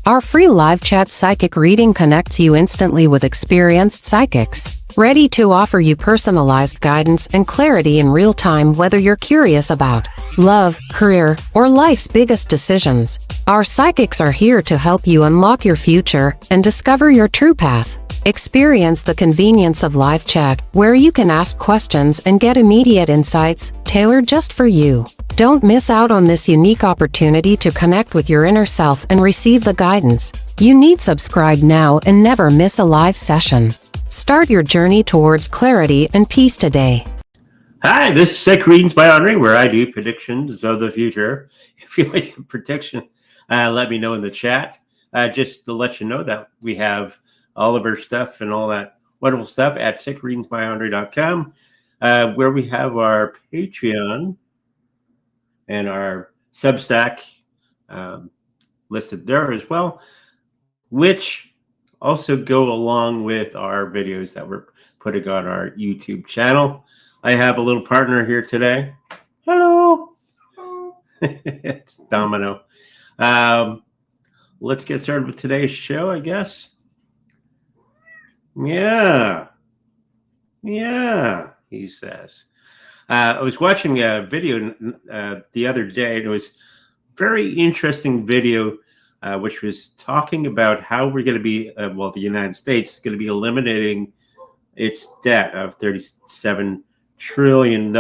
Our free live chat psychic reading connects you instantly with experienced psychics, ready to offer you personalized guidance and clarity in real time, whether you're curious about love, career, or life's biggest decisions. Our psychics are here to help you unlock your future and discover your true path. Experience the convenience of live chat, where you can ask questions and get immediate insights, tailored just for you. Don't miss out on this unique opportunity to connect with your inner self and receive the guidance you need. Subscribe now and never miss a live session. Start your journey towards clarity and peace today. Hi, this is Psychic Readings by Henri, where I do predictions of the future. If you like a prediction, let me know in the chat. Just to let you know that we have all of our stuff and all that wonderful stuff at psychicreadingsbyhenri.com, where we have our Patreon and our Substack listed there as well, which also go along with our videos that we're putting on our YouTube channel. I have a little partner here today. Hello. It's Domino. Let's get started with today's show, I guess. Yeah, he says. I was watching a video the other day, and it was a very interesting video, which was talking about how we're going to be, the United States is going to be eliminating its debt of $37 trillion.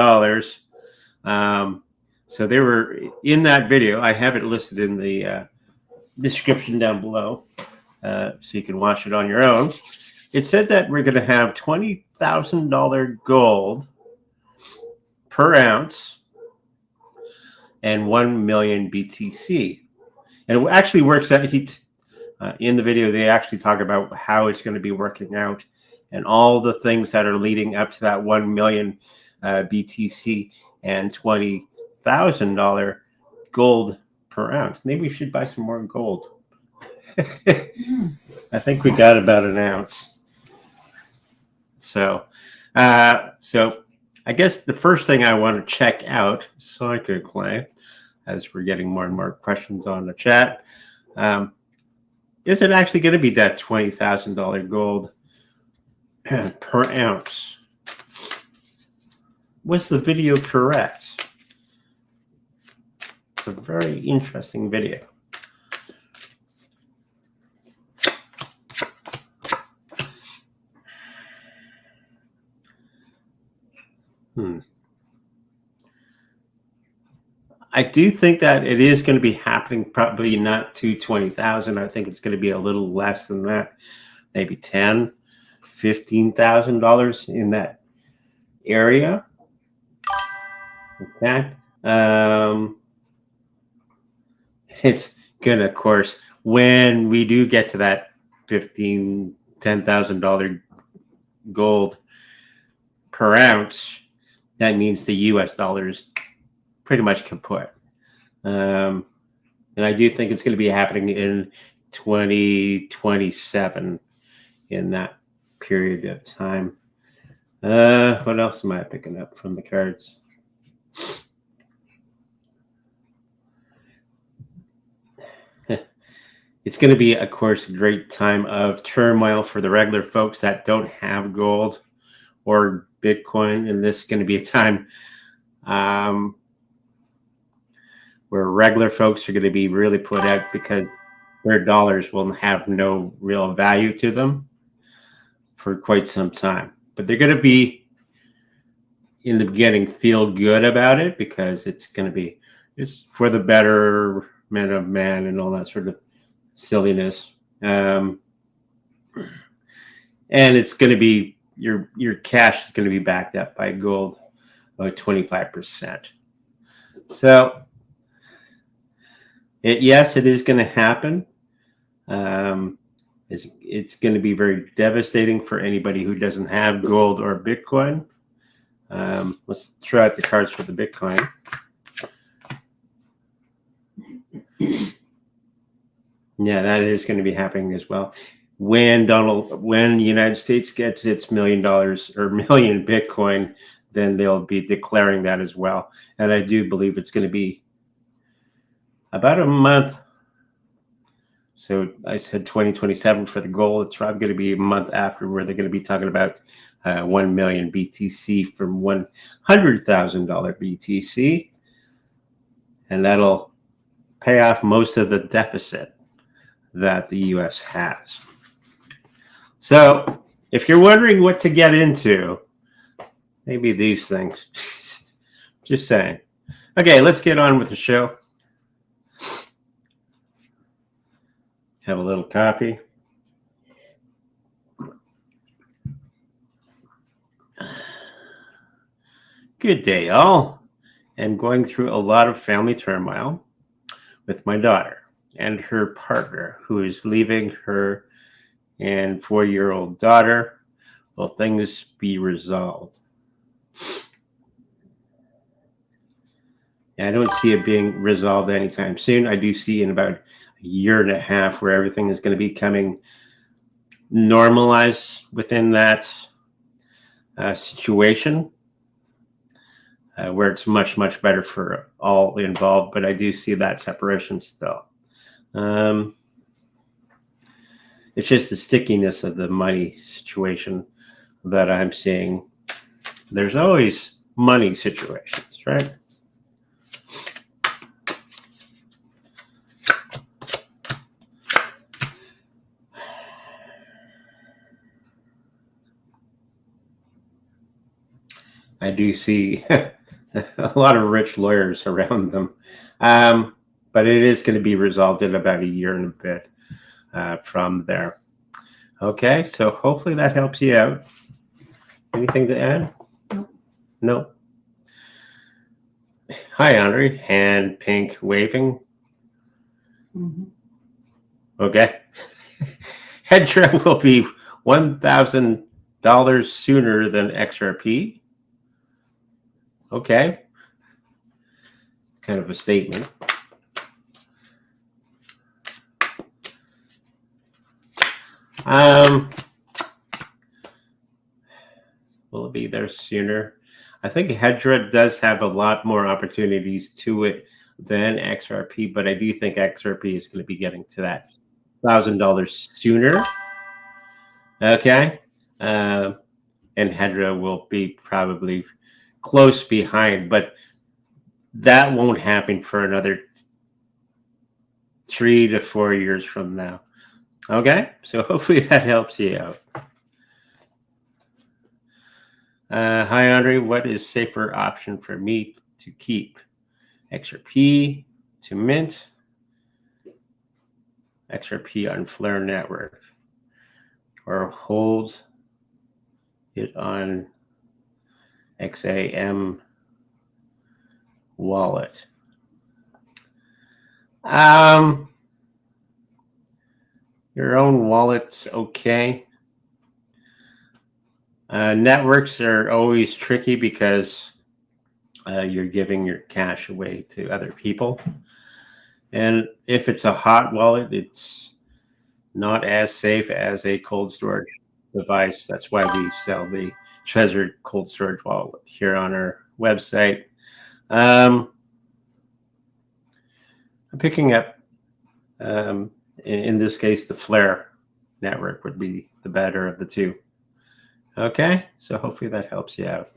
So they were in that video. I have it listed in the description down below, so you can watch it on your own. It said that we're going to have $20,000 gold per ounce and 1 million BTC. And it actually works out. In the video, they actually talk about how it's going to be working out and all the things that are leading up to that 1 million BTC and $20,000 gold per ounce. Maybe we should buy some more gold. I think we got about an ounce. So I guess the first thing I want to check out psychically, as we're getting more and more questions on the chat, is it actually going to be that $20,000 gold per ounce? Was the video correct? It's a very interesting video. I do think that it is going to be happening, probably not to 20,000. I think it's going to be a little less than that, maybe $10,000, $15,000 in that area. Okay. It's going to, of course, when we do get to that $10,000 gold per ounce, that means the US dollar is pretty much kaput. And I do think it's going to be happening in 2027 in that period of time. What else am I picking up from the cards? It's going to be, of course, a great time of turmoil for the regular folks that don't have gold or Bitcoin, and this is going to be a time where regular folks are going to be really put out because their dollars will have no real value to them for quite some time. But they're going to be, in the beginning, feel good about it because it's going to be it's for the betterment of man and all that sort of silliness. And it's going to be your cash is going to be backed up by gold, about 25%. So, yes, it is going to happen. It's going to be very devastating for anybody who doesn't have gold or Bitcoin. Let's try out the cards for the Bitcoin. Yeah, that is going to be happening as well. When the United States gets its $1 million or million Bitcoin, then they'll be declaring that as well. And I do believe it's going to be about a month So I said 2027 for the goal. It's probably going to be a month after where they're going to be talking about 1 million BTC from $100,000 BTC. And that'll pay off most of the deficit that the US has. So if you're wondering what to get into, maybe these things. Just saying. Okay, let's get on with the show. Have a little coffee. Good day, all. I'm going through a lot of family turmoil with my daughter and her partner, who is leaving her and 4-year-old daughter. Will things be resolved? I don't see it being resolved anytime soon. I do see in about a year and a half where everything is going to be coming normalized within that situation, where it's much, much better for all involved. But I do see that separation still. It's just the stickiness of the money situation that I'm seeing. There's always money situations, right? I do see a lot of rich lawyers around them. But it is going to be resolved in about a year and a bit from there. Okay, so hopefully that helps you out. Anything to add? No. Hi, Andre. Hand pink waving. Mm-hmm. Okay. Hedra will be $1,000 sooner than XRP. Okay. It's kind of a statement. Will it be there sooner? I think Hedra does have a lot more opportunities to it than XRP, but I do think XRP is going to be getting to that $1,000 sooner. Okay. And Hedra will be probably close behind, but that won't happen for another 3 to 4 years from now. Okay, so hopefully that helps you out. Hi, Andre. What is safer option for me to keep? XRP to mint, XRP on Flare Network, or hold it on XAM wallet? Your own wallet's okay. Networks are always tricky because you're giving your cash away to other people. And if it's a hot wallet, it's not as safe as a cold storage device. That's why we sell the Trezor cold storage wallet here on our website. I'm picking up, in this case, the Flare network would be the better of the two. Okay, so hopefully that helps you out.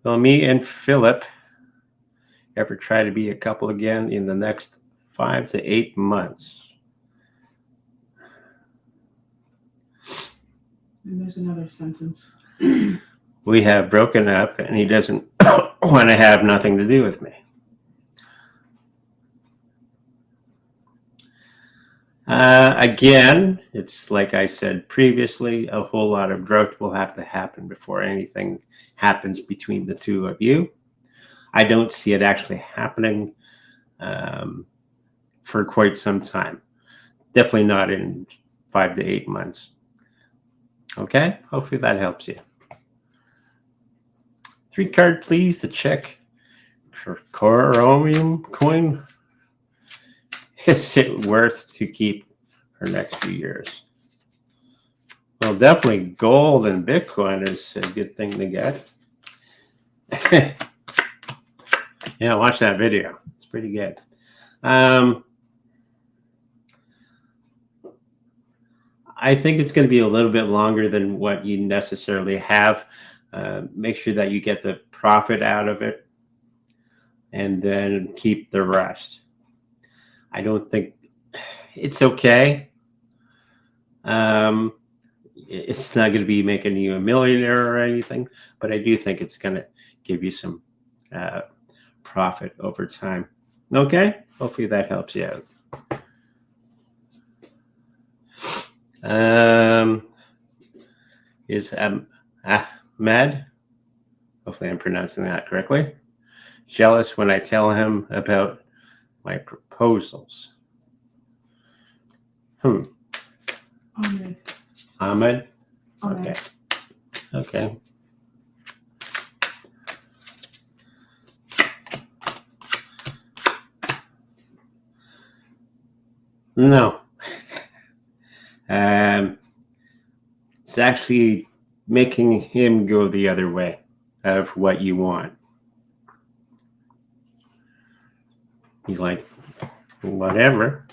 Will me and Philip ever try to be a couple again in the next 5 to 8 months? And there's another sentence. We have broken up and he doesn't want to have nothing to do with me. Again, it's like I said previously, a whole lot of growth will have to happen before anything happens between the two of you. I don't see it actually happening for quite some time. Definitely not in 5 to 8 months. Okay, hopefully that helps you. 3 card, please, to check for Chromium coin. Is it worth to keep for next few years? Well, definitely gold and Bitcoin is a good thing to get. Yeah, watch that video. It's pretty good. I think it's going to be a little bit longer than what you necessarily have. Make sure that you get the profit out of it and then keep the rest. I don't think it's okay. It's not going to be making you a millionaire or anything, but I do think it's going to give you some profit over time. Okay? Hopefully that helps you out. Is Ahmed, hopefully I'm pronouncing that correctly, jealous when I tell him about my proposals? Ahmed. Ahmed? Ahmed. Okay. No. It's actually making him go the other way of what you want. He's like, whatever.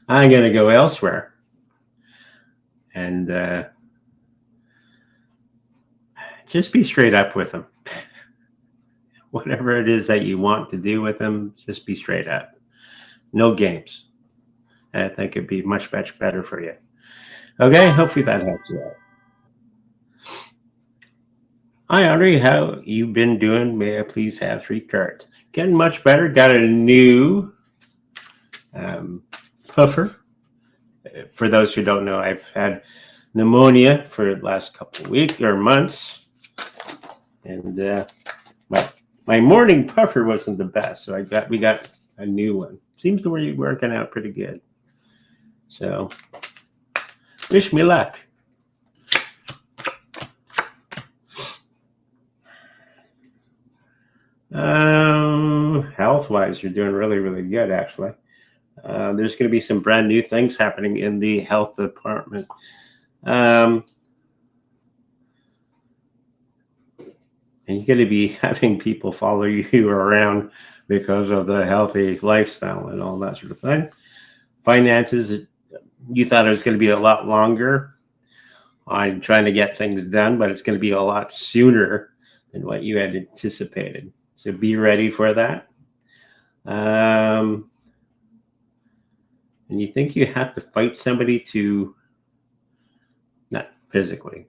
I'm going to go elsewhere. And just be straight up with him. Whatever it is that you want to do with him, just be straight up. No games. I think it'd be much better for you. Okay, hopefully that helps you out. Hi, Andre. How you been doing? May I please have 3 cards? Getting much better. Got a new puffer. For those who don't know, I've had pneumonia for the last couple of weeks or months, and my morning puffer wasn't the best, so we got a new one. Seems to be working out pretty good. So, wish me luck. Health-wise, you're doing really, really good, actually. There's going to be some brand new things happening in the health department. And you're going to be having people follow you around because of the healthy lifestyle and all that sort of thing. Finances, you thought it was going to be a lot longer on trying to get things done, but it's going to be a lot sooner than what you had anticipated. So be ready for that. And you think you have to fight somebody to, not physically,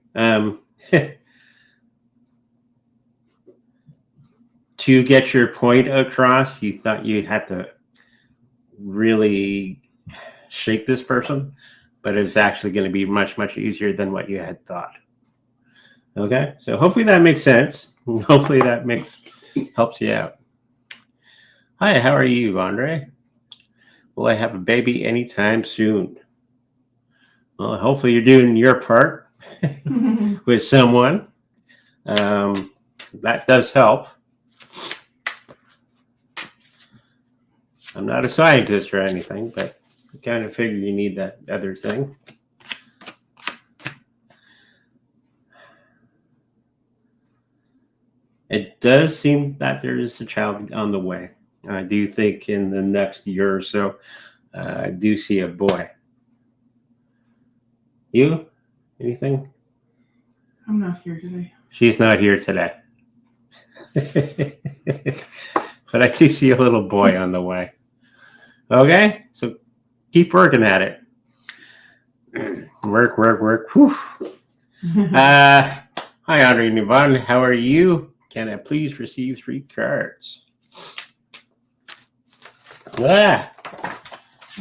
to get your point across. You thought you had to really shake this person, but it's actually going to be much, much easier than what you had thought. Okay, so hopefully that makes sense. Hopefully that helps you out. Hi, how are you, Andre? Will I have a baby anytime soon? Well, hopefully you're doing your part with someone. That does help. I'm not a scientist or anything, but I kind of figure you need that other thing. It does seem that there is a child on the way. I do think in the next year or so, I do see a boy. You? Anything? I'm not here today. She's not here today. But I do see a little boy on the way. Okay? So keep working at it. Work. Whew. Hi, Andre and Yvonne. How are you? Can I please receive 3 cards? Ah.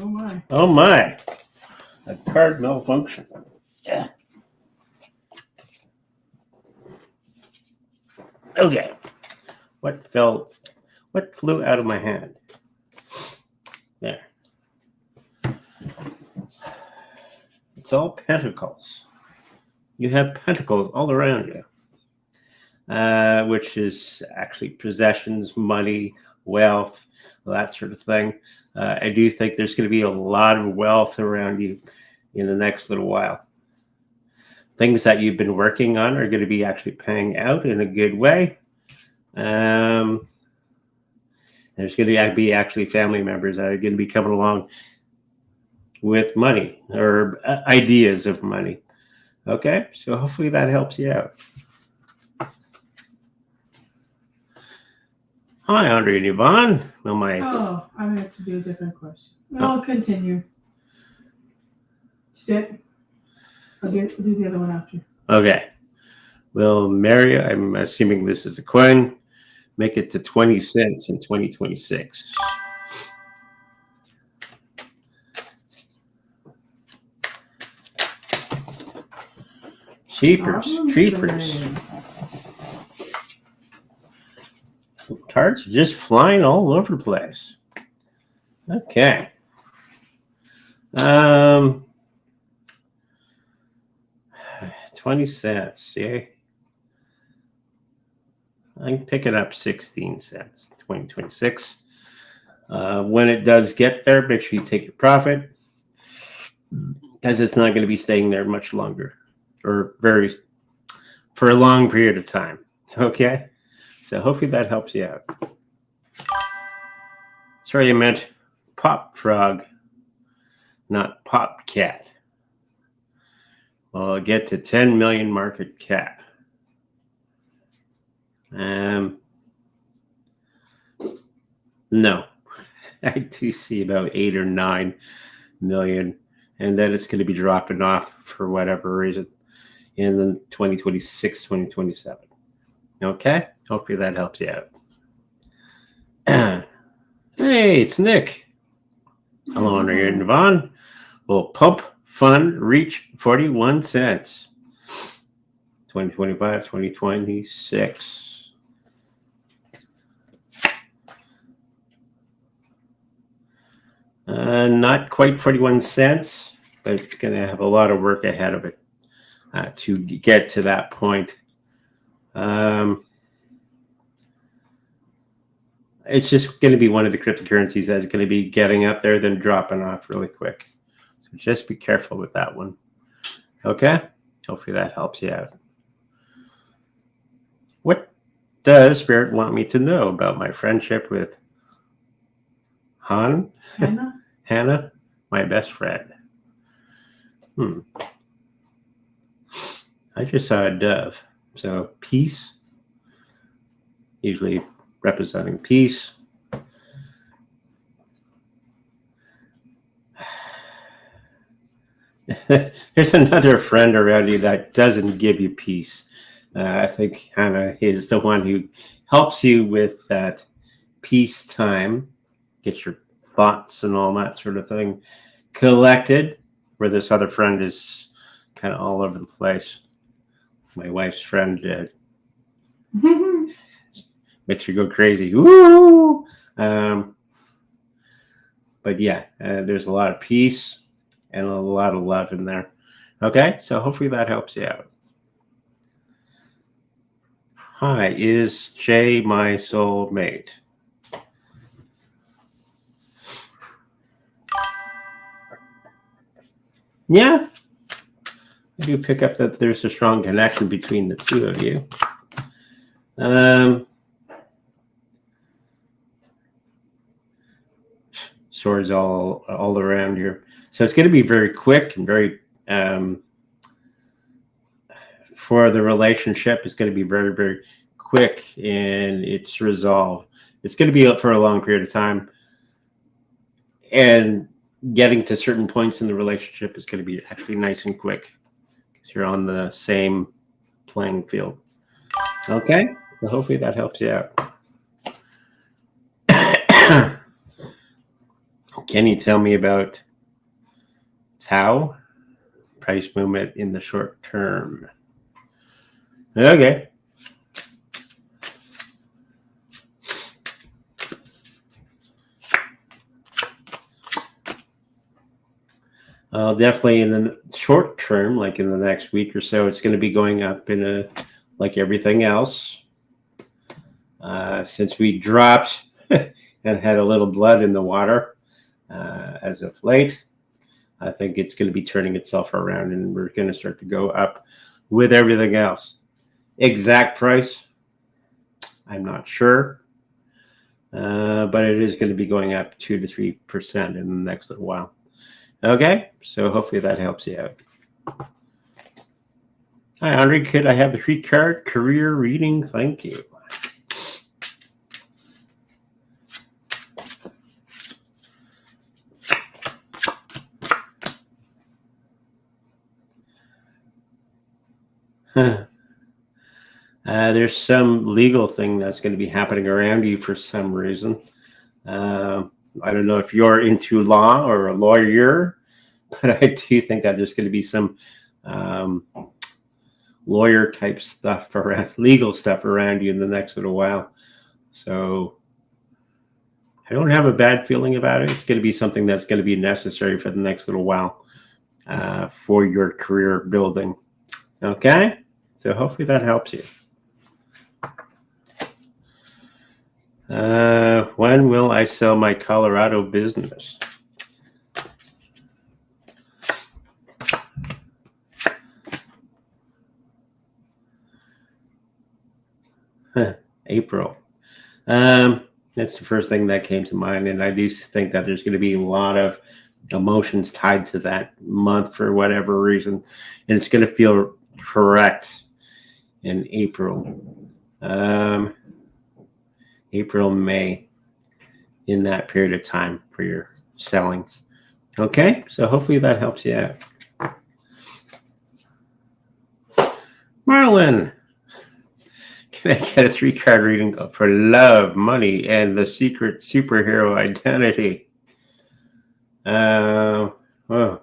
Oh my. Oh my. A card malfunction. Yeah. Okay. What flew out of my hand? There. It's all pentacles. You have pentacles all around you, which is actually possessions, money, wealth, that sort of thing. I do think there's going to be a lot of wealth around you in the next little while. Things that you've been working on are going to be actually paying out in a good way. There's going to be actually family members that are going to be coming along with money or ideas of money. Okay, so hopefully that helps you out. Hi, Andre and Yvonne. Well, Oh, I meant to do a different question. I'll continue. Sit. I'll do the other one after. Okay. Will Mary, I'm assuming this is a coin, make it to 20 cents in 2026? Cheapers, creepers. Cards are just flying all over the place. Okay. 20 cents. Yeah. I'm picking up 16 cents, 2026. When it does get there, make sure you take your profit because it's not going to be staying there much longer or for a long period of time. Okay. So hopefully that helps you out. Sorry, I meant pop frog, not pop cat. Well, I'll get to 10 million market cap. No, I do see about 8 or 9 million, and then it's going to be dropping off for whatever reason in the 2026, 2027. Okay, hopefully that helps you out. Hey, it's Nick. Hello, Andre and Yvonne. Will pump fund reach 41 cents? 2025, 2026. Not quite 41 cents, but it's going to have a lot of work ahead of it to get to that point. It's just going to be one of the cryptocurrencies that's going to be getting up there, then dropping off really quick. So just be careful with that one. Okay? Hopefully that helps you out. What does Spirit want me to know about my friendship with Hannah, my best friend? I just saw a dove. So peace, usually representing peace. There's another friend around you that doesn't give you peace. I think Hannah is the one who helps you with that peace time, get your thoughts and all that sort of thing collected, where this other friend is kind of all over the place. My wife's friend makes you go crazy. Woo! But yeah, there's a lot of peace and a lot of love in there. Okay, so hopefully that helps you out. Hi, is Jay my soulmate? Yeah, I do pick up that there's a strong connection between the two of you. Swords all around here. So it's going to be very quick and very, for the relationship, it's going to be very, very quick in its resolve. It's going to be up for a long period of time. And getting to certain points in the relationship is going to be actually nice and quick because you're on the same playing field. Okay, well, hopefully that helps you out. Can you tell me about Tau price movement in the short term? Okay. Definitely in the short term, like in the next week or so, it's going to be going up in like everything else. Since we dropped and had a little blood in the water as of late, I think it's going to be turning itself around and we're going to start to go up with everything else. Exact price, I'm not sure, but it is going to be going up 2 to 3% in the next little while. Okay, so hopefully that helps you out. Hi, Andre. Could I have the 3-card career reading? Thank you. There's some legal thing that's going to be happening around you for some reason. I don't know if you're into law or a lawyer, but I do think that there's going to be some lawyer type stuff around, legal stuff around you in the next little while. So I don't have a bad feeling about it. It's going to be something that's going to be necessary for the next little while for your career building. Okay, so hopefully that helps you. When will I sell my Colorado business? April. That's the first thing that came to mind, and I do think that there's going to be a lot of emotions tied to that month for whatever reason, and it's going to feel correct in April. April, May, in that period of time for your selling. Okay, so hopefully that helps you out. Marlon, can I get a 3-card reading for love, money, and the secret superhero identity? Well, how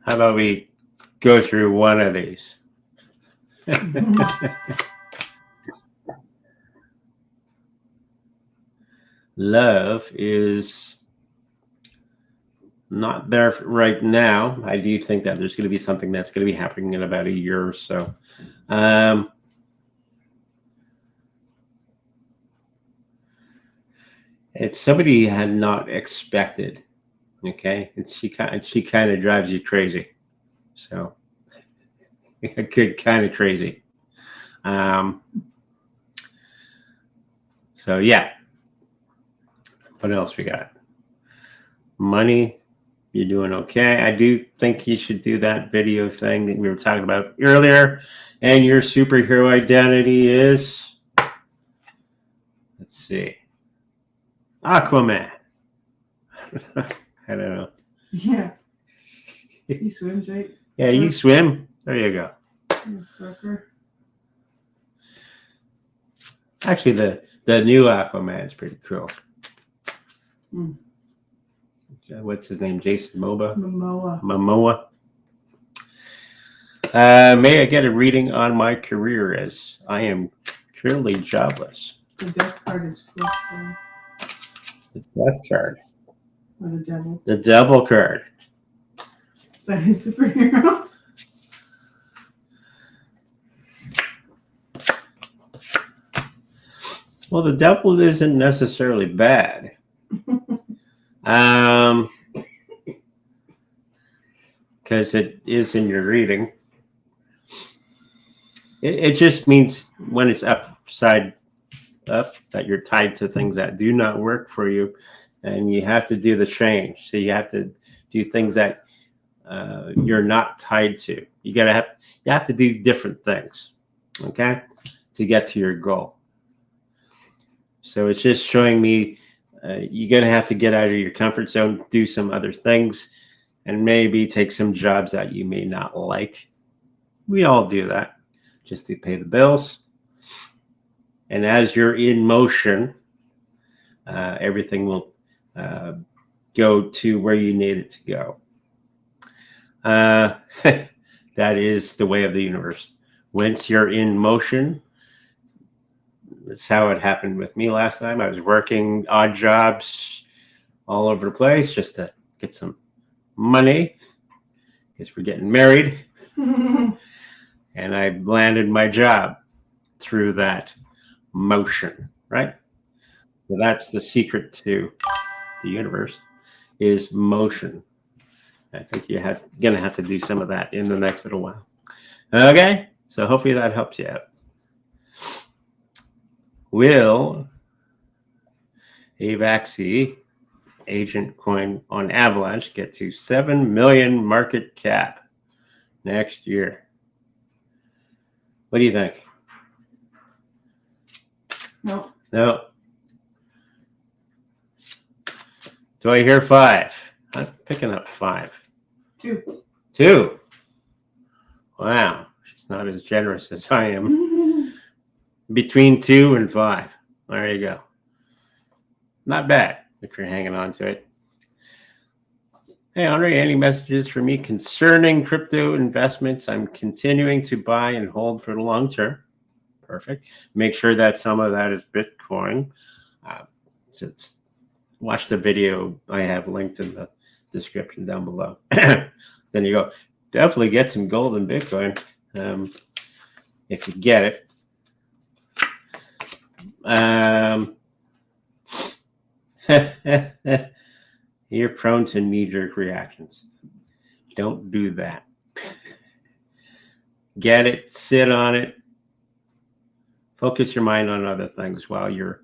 about we go through one of these? Love is not there right now. I do think that there's going to be something that's going to be happening in about a year or so. It's somebody you had not expected. Okay, and she kind of drives you crazy. So good, kind of crazy. So yeah. What else we got? Money. You're doing okay. I do think you should do that video thing that we were talking about earlier. And your superhero identity is, let's see, Aquaman. I don't know. Yeah. He swims, right? Yeah, you swim. There you go. Surfer. Actually, the new Aquaman is pretty cool. What's his name? Jason Momoa. May I get a reading on my career, as I am currently jobless? The death card is flipped. The death card. Or the devil. The devil card. Is that his superhero? Well, the devil isn't necessarily bad. Because it is in your reading. It just means when it's upside up that you're tied to things that do not work for you, and you have to do the change. So you have to do things that you're not tied to. You have to do different things, okay, to get to your goal. So it's just showing me you're going to have to get out of your comfort zone, do some other things, and maybe take some jobs that you may not like. We all do that just to pay the bills. And as you're in motion, everything will go to where you need it to go. That is the way of the universe. Once you're in motion, that's how it happened with me last time. I was working odd jobs all over the place just to get some money because we're getting married. And I landed my job through that motion, right? So that's the secret to the universe, is motion. I think you're going to have to do some of that in the next little while. Okay, so hopefully that helps you out. Will a vaccine Agent coin on Avalanche get to 7 million market cap next year. What do you think? No. No. Do I hear 5? I'm picking up 5. 2. 2. Wow. She's not as generous as I am. Between 2 and 5. There you go. Not bad if you're hanging on to it. Hey, Andre, any messages for me concerning crypto investments? I'm continuing to buy and hold for the long term. Perfect. Make sure that some of that is Bitcoin. Since watch the video I have linked in the description down below. Then you go, definitely get some gold and Bitcoin if you get it. You're prone to knee-jerk reactions. Don't do that. Get it, sit on it, focus your mind on other things while you're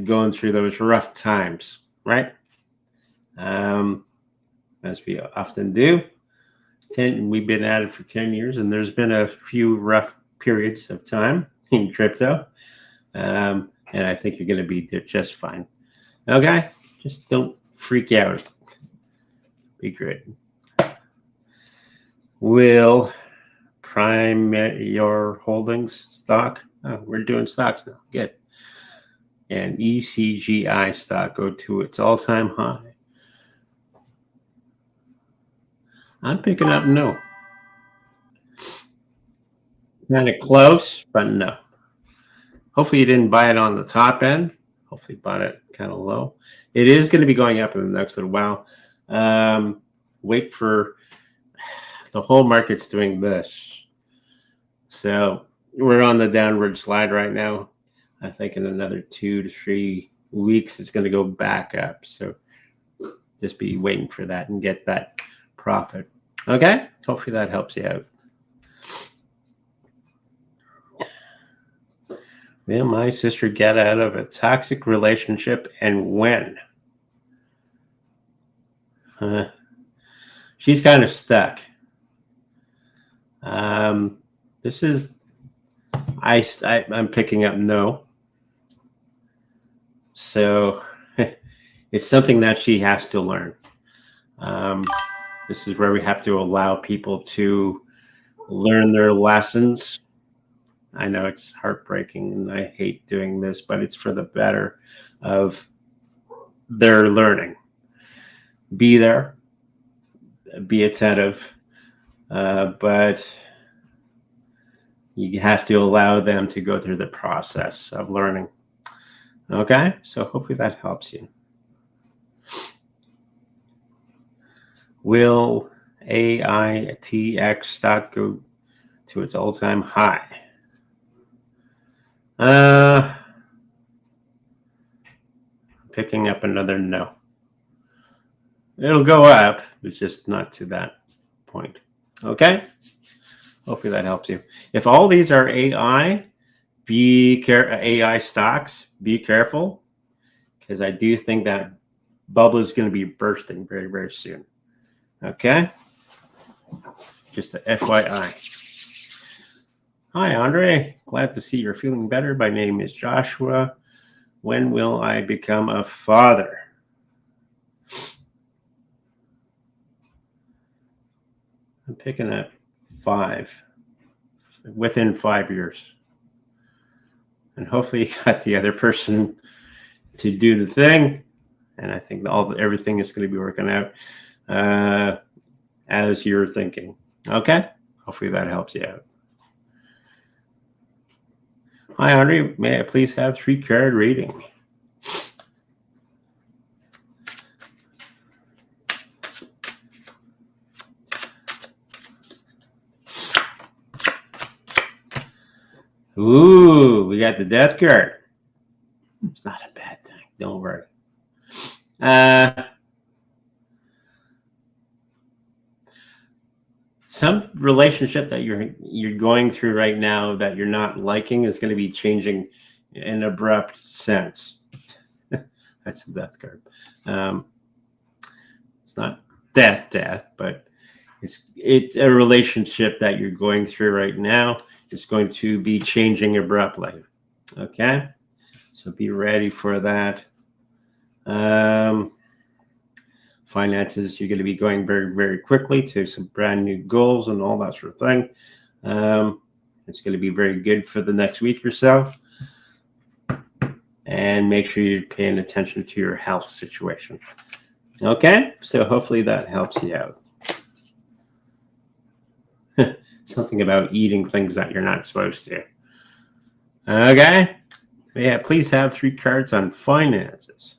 going through those rough times, right? As we often do. We've been at it for 10 years, and there's been a few rough periods of time in crypto. And I think you're going to be just fine. Okay? Just don't freak out. Be great. Will prime your holdings stock? Oh, we're doing stocks now. Good. And ECGI stock go to its all-time high. I'm picking up no. Kind of close, but no. Hopefully you didn't buy it on the top end. Hopefully you bought it kind of low. It is going to be going up in the next little while. Wait for the whole market's doing this. So we're on the downward slide right now. I think in another 2 to 3 weeks, it's going to go back up. So just be waiting for that and get that profit. Okay? Hopefully that helps you out. Will my sister get out of a toxic relationship, and when? She's kind of stuck. This is, I'm picking up no. So it's something that she has to learn. This is where we have to allow people to learn their lessons. I know it's heartbreaking and I hate doing this, but it's for the better of their learning. Be there, be attentive, but you have to allow them to go through the process of learning. Okay, so hopefully that helps you. Will AITX stock go to its all-time high? Picking up another no. It'll go up, but just not to that point. Okay? Hopefully that helps you. If all these are AI, AI stocks, be careful, because I do think that bubble is going to be bursting very, very soon. Okay? Just a FYI. Hi, Andre. Glad to see you're feeling better. My name is Joshua. When will I become a father? I'm picking up 5. Within 5 years. And hopefully you got the other person to do the thing. And I think everything is going to be working out as you're thinking. Okay? Hopefully that helps you out. Hi, Andre. May I please have 3-card reading? Ooh, we got the death card. It's not a bad thing. Don't worry. Some relationship that you're going through right now that you're not liking is going to be changing in an abrupt sense. That's the death card. It's not death, but it's a relationship that you're going through right now. It's going to be changing abruptly. Okay, so be ready for that. Finances, you're going to be going very, very quickly to some brand new goals and all that sort of thing. It's going to be very good for the next week or so. And make sure you're paying attention to your health situation. Okay, so hopefully that helps you out. Something about eating things that you're not supposed to. Okay, yeah, please have 3 cards on finances.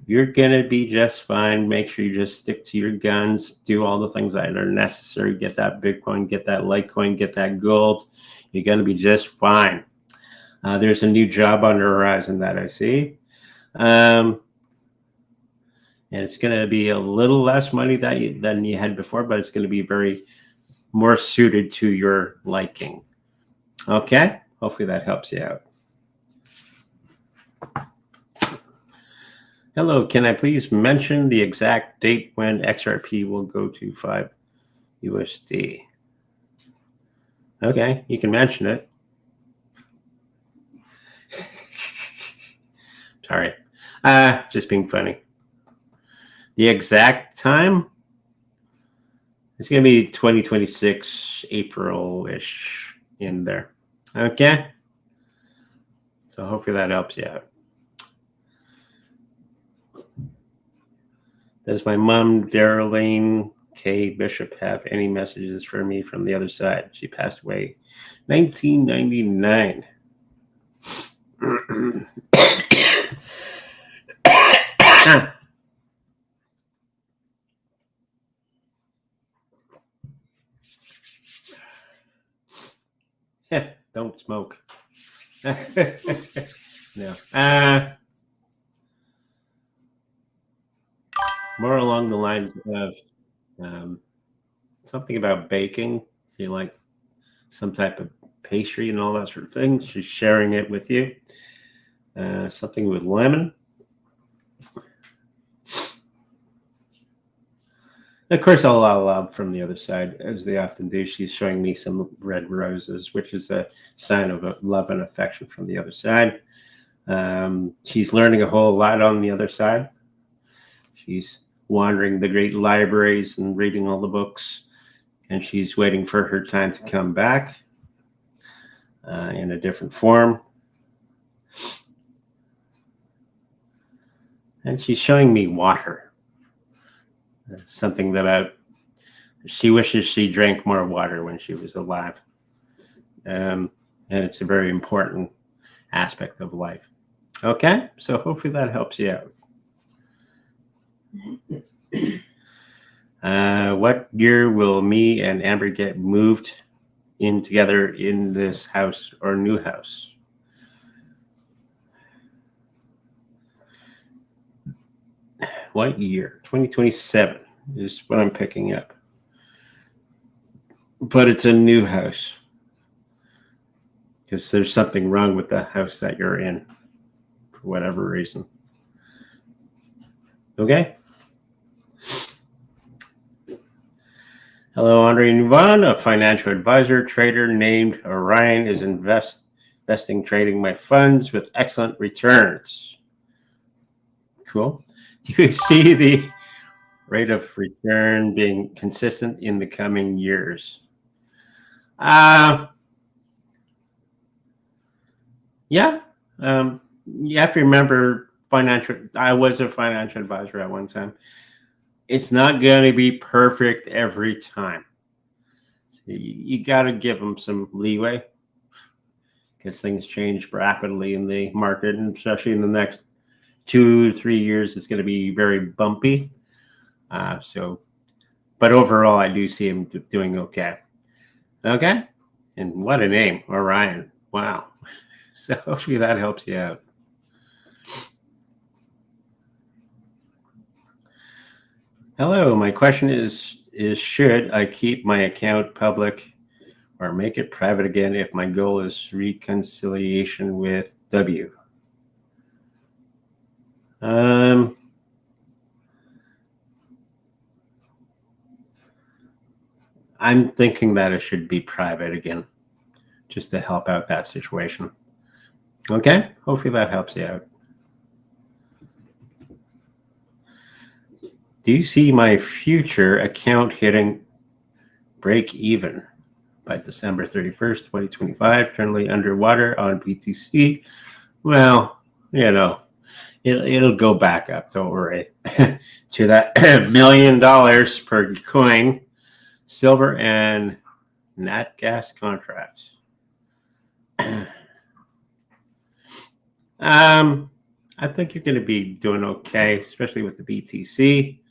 You're going to be just fine. Make sure you just stick to your guns. Do all the things that are necessary. Get that Bitcoin, get that Litecoin, get that gold. You're going to be just fine. There's a new job on the horizon that I see. And it's going to be a little less money than you had before, but it's going to be very more suited to your liking. Okay? Hopefully that helps you out. Hello, can I please mention the exact date when XRP will go to 5 USD? Okay, you can mention it. Sorry, just being funny. The exact time? It's going to be 2026, April-ish in there. Okay? So hopefully that helps you out. Does my mom, Darlene K. Bishop, have any messages for me from the other side? She passed away 1999. Don't smoke. No. More along the lines of something about baking. You like some type of pastry and all that sort of thing. She's sharing it with you. Something with lemon. Of course, I'll allow from the other side, as they often do. She's showing me some red roses, which is a sign of love and affection from the other side. She's learning a whole lot on the other side. She's wandering the great libraries and reading all the books, and she's waiting for her time to come back in a different form. And she's showing me water. Something about she wishes she drank more water when she was alive. And it's a very important aspect of life. Okay, so hopefully that helps you out. What year will me and Amber get moved in together in this house or new house? What year? 2027 is what I'm picking up. But it's a new house. Because there's something wrong with the house that you're in. For whatever reason. Okay? Hello, Andre Nuvan, a financial advisor, trader named Orion, is investing, trading my funds with excellent returns. Cool. Do you see the rate of return being consistent in the coming years? Yeah. You have to remember I was a financial advisor at one time. It's not going to be perfect every time. So you got to give them some leeway because things change rapidly in the market, and especially in the next 2 to 3 years, it's going to be very bumpy. But overall, I do see him doing okay. Okay. And what a name, Orion. Wow. So hopefully that helps you out. Hello, my question is should I keep my account public or make it private again if my goal is reconciliation with W? I'm thinking that it should be private again, just to help out that situation. Okay, hopefully that helps you out. Do you see my future account hitting break even by December 31st, 2025, currently underwater on BTC? Well, it'll go back up, don't worry, to that $1 million per coin, silver and nat gas contracts. I think you're going to be doing okay, especially with the BTC.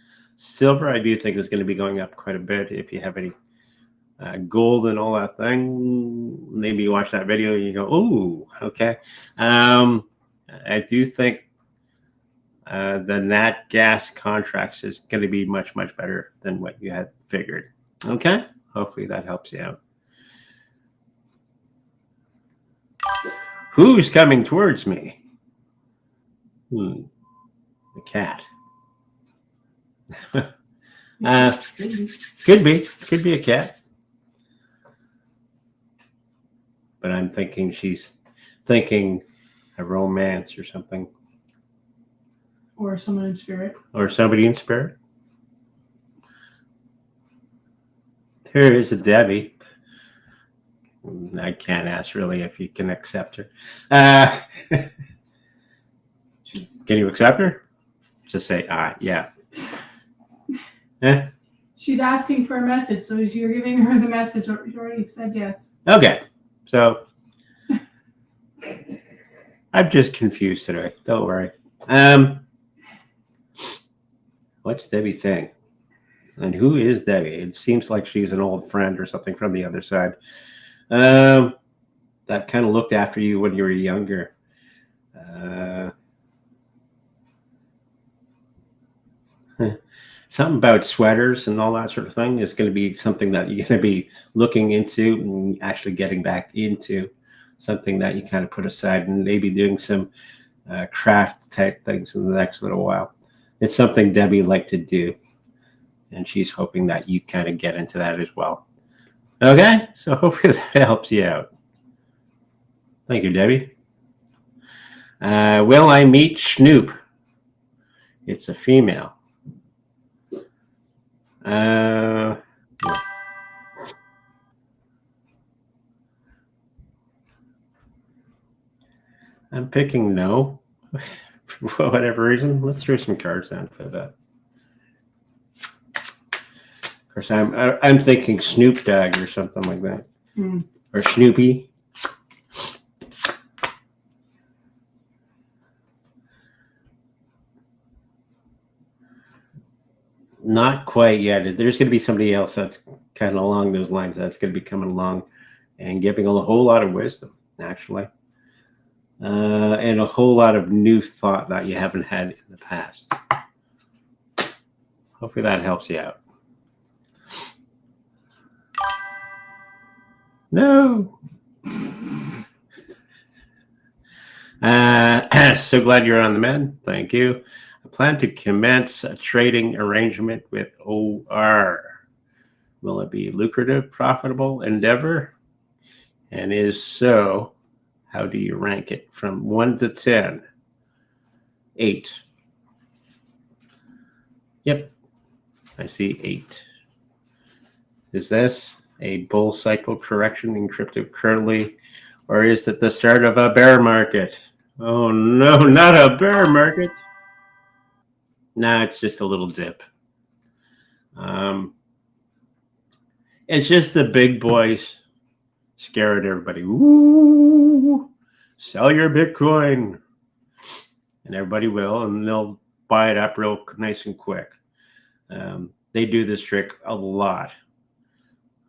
Silver, I do think is going to be going up quite a bit. If you have any gold and all that thing, maybe you watch that video and you go, "Oh, okay." I do think the nat gas contracts is going to be much, much better than what you had figured. Okay, hopefully that helps you out. Who's coming towards me? The cat. Could be a cat, but I'm thinking she's thinking a romance or something, Or someone in spirit. or somebody in spirit. Here is a Debbie. I can't ask really if you can accept her. Can you accept her? Just say, yeah. She's asking for a message, so you're giving her the message. You already said yes. Okay, so I'm just confused today. Don't worry. What's Debbie saying? And who is Debbie? It seems like she's an old friend or something from the other side. That kind of looked after you when you were younger. Something about sweaters and all that sort of thing is going to be something that you're going to be looking into and actually getting back into, something that you kind of put aside and maybe doing some craft type things in the next little while. It's something Debbie liked to do, and she's hoping that you kind of get into that as well. Okay, so hopefully that helps you out. Thank you, Debbie. Will I meet Snoop? It's a female. I'm picking no for whatever reason. Let's throw some cards down for that. Of course, I'm thinking Snoop Dogg or something like that, or Snoopy. Not quite yet. There's going to be somebody else that's kind of along those lines that's going to be coming along and giving a whole lot of wisdom, actually, and a whole lot of new thought that you haven't had in the past. Hopefully that helps you out. No. So glad you're on the mend. Thank you. I plan to commence a trading arrangement with OR. Will it be lucrative, profitable endeavor? And is so, how do you rank it from 1 to 10? 8. Yep, I see 8. Is this a bull cycle correction in crypto currently, or is it the start of a bear market? Oh no, not a bear market. Nah, it's just a little dip. It's just the big boys scared everybody. Ooh, sell your Bitcoin. And everybody will, and they'll buy it up real nice and quick. They do this trick a lot.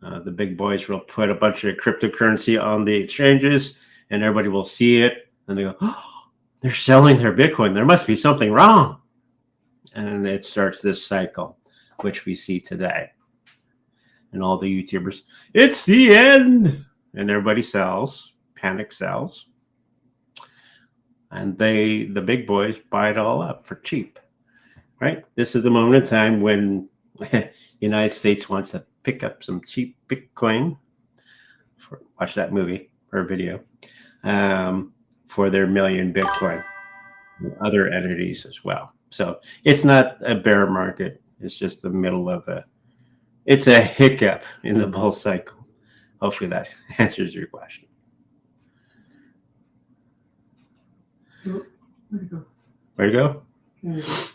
The big boys will put a bunch of cryptocurrency on the exchanges, and everybody will see it, and they go, "Oh, they're selling their Bitcoin. There must be something wrong." And it starts this cycle. which we see today. And all the YouTubers, it's the end, and everybody sells, panic sells, and the big boys buy it all up for cheap, right? This is the moment in time when the United States wants to pick up some cheap Bitcoin. Watch that movie or video for their million Bitcoin. Other entities as well. So it's not a bear market. It's just the middle of it's a hiccup in the bull cycle. Hopefully that answers your question. Where'd it go? Where'd it go? There it is.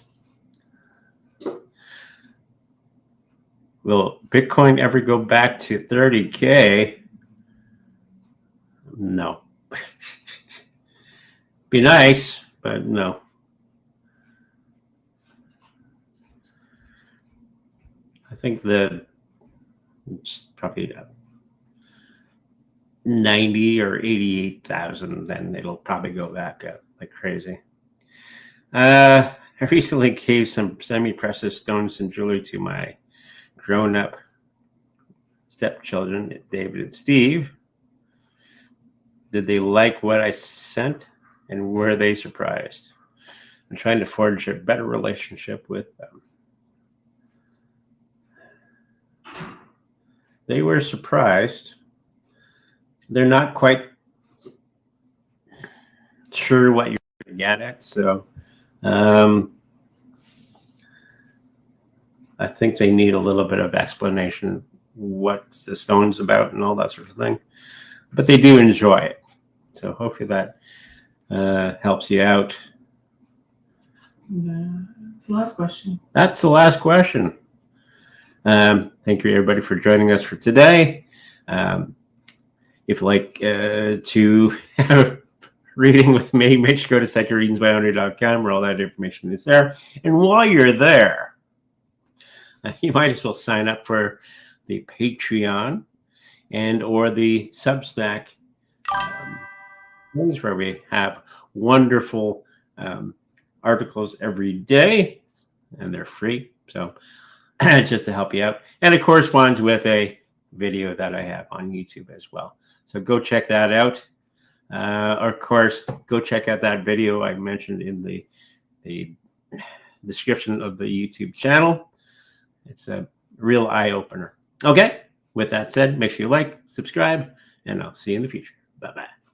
Will Bitcoin ever go back to 30K? No. Be nice, but no. I think it's probably 90 or 88,000, then it'll probably go back up like crazy. I recently gave some semi-precious stones and jewelry to my grown-up stepchildren, David and Steve. Did they like what I sent, and were they surprised? I'm trying to forge a better relationship with them. They were surprised. They're not quite sure what you're going to get at, so I think they need a little bit of explanation what's the stone's about and all that sort of thing. But they do enjoy it. So hopefully that helps you out. That's the last question. That's the last question. Thank you, everybody, for joining us for today. If you'd like to have a reading with me, make sure to go to psychicreadingsbyandre.com where all that information is there. And while you're there, you might as well sign up for the Patreon and or the Substack things where we have wonderful articles every day, and they're free. So just to help you out. And it corresponds with a video that I have on YouTube as well. So go check that out. Of course, go check out that video I mentioned in the description of the YouTube channel. It's a real eye-opener. Okay, with that said, make sure you like, subscribe, and I'll see you in the future. Bye-bye.